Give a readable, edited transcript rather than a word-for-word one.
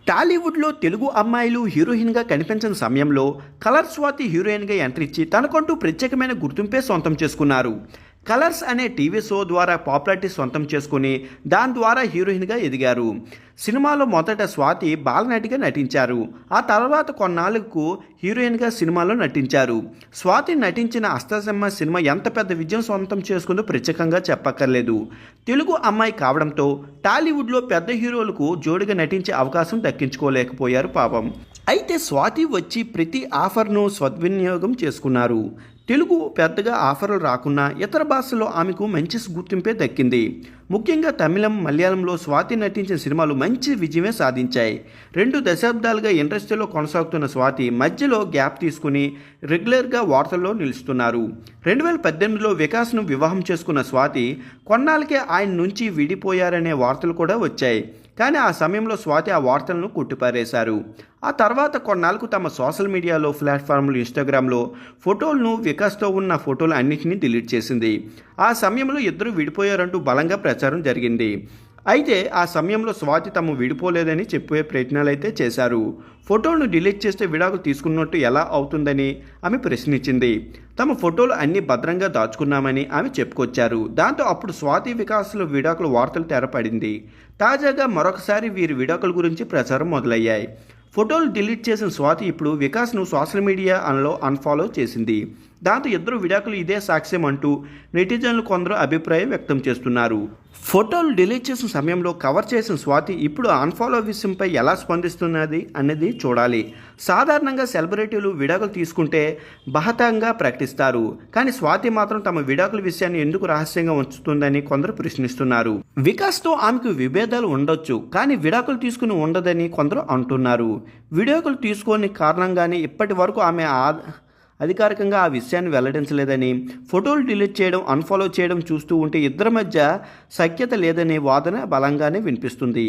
టాలీవుడ్లో తెలుగు అమ్మాయిలు హీరోయిన్గా కనిపించిన సమయంలో కలర్ స్వాతి హీరోయిన్గా ఎంట్రీ ఇచ్చి తనకంటూ ప్రత్యేకమైన గుర్తింపే సొంతం చేసుకున్నారు. కలర్స్ అనే టీవీ షో ద్వారా పాపులారిటీ సొంతం చేసుకుని దాని ద్వారా హీరోయిన్గా ఎదిగారు. సినిమాలో మొదట స్వాతి బాలనటిగా నటించారు. ఆ తర్వాత కొన్నాళ్లకు హీరోయిన్గా సినిమాలో నటించారు. స్వాతి నటించిన అష్టసిమ్మ సినిమా ఎంత పెద్ద విజయం సొంతం చేసుకుందో ప్రత్యేకంగా చెప్పక్కర్లేదు. తెలుగు అమ్మాయి కావడంతో టాలీవుడ్లో పెద్ద హీరోలకు జోడిగా నటించే అవకాశం దక్కించుకోలేకపోయారు పాపం. అయితే స్వాతి వచ్చి ప్రతి ఆఫర్ను సద్వినియోగం చేసుకున్నారు. తెలుగు పెద్దగా ఆఫర్లు రాకున్నా ఇతర భాషల్లో ఆమెకు మంచి గుర్తింపే దక్కింది. ముఖ్యంగా తమిళం, మలయాళంలో స్వాతి నటించిన సినిమాలు మంచి విజయమే సాధించాయి. 2 దశాబ్దాలుగా ఇండస్ట్రీలో కొనసాగుతున్న స్వాతి మధ్యలో గ్యాప్ తీసుకుని రెగ్యులర్గా వార్తల్లో నిలుస్తున్నారు. 2018లో వికాస్ను వివాహం చేసుకున్న స్వాతి కొన్నాళ్ళకే ఆయన నుంచి విడిపోయారనే వార్తలు కూడా వచ్చాయి. కానీ ఆ సమయంలో స్వాతి ఆ వార్తలను కొట్టిపారేశారు. ఆ తర్వాత కొన్నాళ్ళకు తమ సోషల్ మీడియాలో ప్లాట్ఫామ్లు ఇన్స్టాగ్రామ్లో ఫోటోలను వికాస్తో ఉన్న ఫోటోలు అన్నింటినీ డిలీట్ చేసింది. ఆ సమయంలో ఇద్దరు విడిపోయారంటూ బలంగా ప్రచారం జరిగింది. అయితే ఆ సమయంలో స్వాతి తాము విడిపోలేదని చెప్పే ప్రయత్నాలు అయితే చేశారు. ఫోటోలను డిలీట్ చేస్తే విడాకులు తీసుకున్నట్టు ఎలా అవుతుందని ఆమె ప్రశ్నించింది. తమ ఫోటోలు అన్నీ భద్రంగా దాచుకున్నామని ఆమె చెప్పుకొచ్చారు. దాంతో అప్పుడు స్వాతి వికాస్లో విడాకుల వార్తలు తెరపడింది. తాజాగా మరొకసారి వీరి విడాకుల గురించి ప్రచారం మొదలయ్యాయి. ఫోటోలు డిలీట్ చేసిన స్వాతి ఇప్పుడు వికాస్ను సోషల్ మీడియాలో అన్ఫాలో చేసింది. దాంతో ఇద్దరు విడాకులు ఇదే సాక్ష్యం అంటూ నెటిజన్లు కొందరు అభిప్రాయం వ్యక్తం చేస్తున్నారు. ఫోటోలు డిలీట్ చేసిన సమయంలో కవర్ చేసిన స్వాతి ఇప్పుడు అన్ఫాలో విషయంపై ఎలా స్పందిస్తున్నది అనేది చూడాలి. సాధారణంగా సెలబ్రిటీలు విడాకులు తీసుకుంటే బహతంగా ప్రకటిస్తారు. కానీ స్వాతి మాత్రం తమ విడాకుల విషయాన్ని ఎందుకు రహస్యంగా ఉంచుతుందని కొందరు ప్రశ్నిస్తున్నారు. వికాస్తో ఆమెకు విభేదాలు ఉండొచ్చు, కానీ విడాకులు తీసుకుని ఉండదని కొందరు అంటున్నారు. విడాకులు తీసుకోని కారణంగానే ఇప్పటి వరకు ఆమె అధికారికంగా ఆ విషయాన్ని వెల్లడించలేదని, ఫోటోలు డిలీట్ చేయడం, అన్ఫాలో చేయడం చూస్తూ ఉంటే ఇద్దరి మధ్య సఖ్యత లేదనే వాదన బలంగానే వినిపిస్తుంది.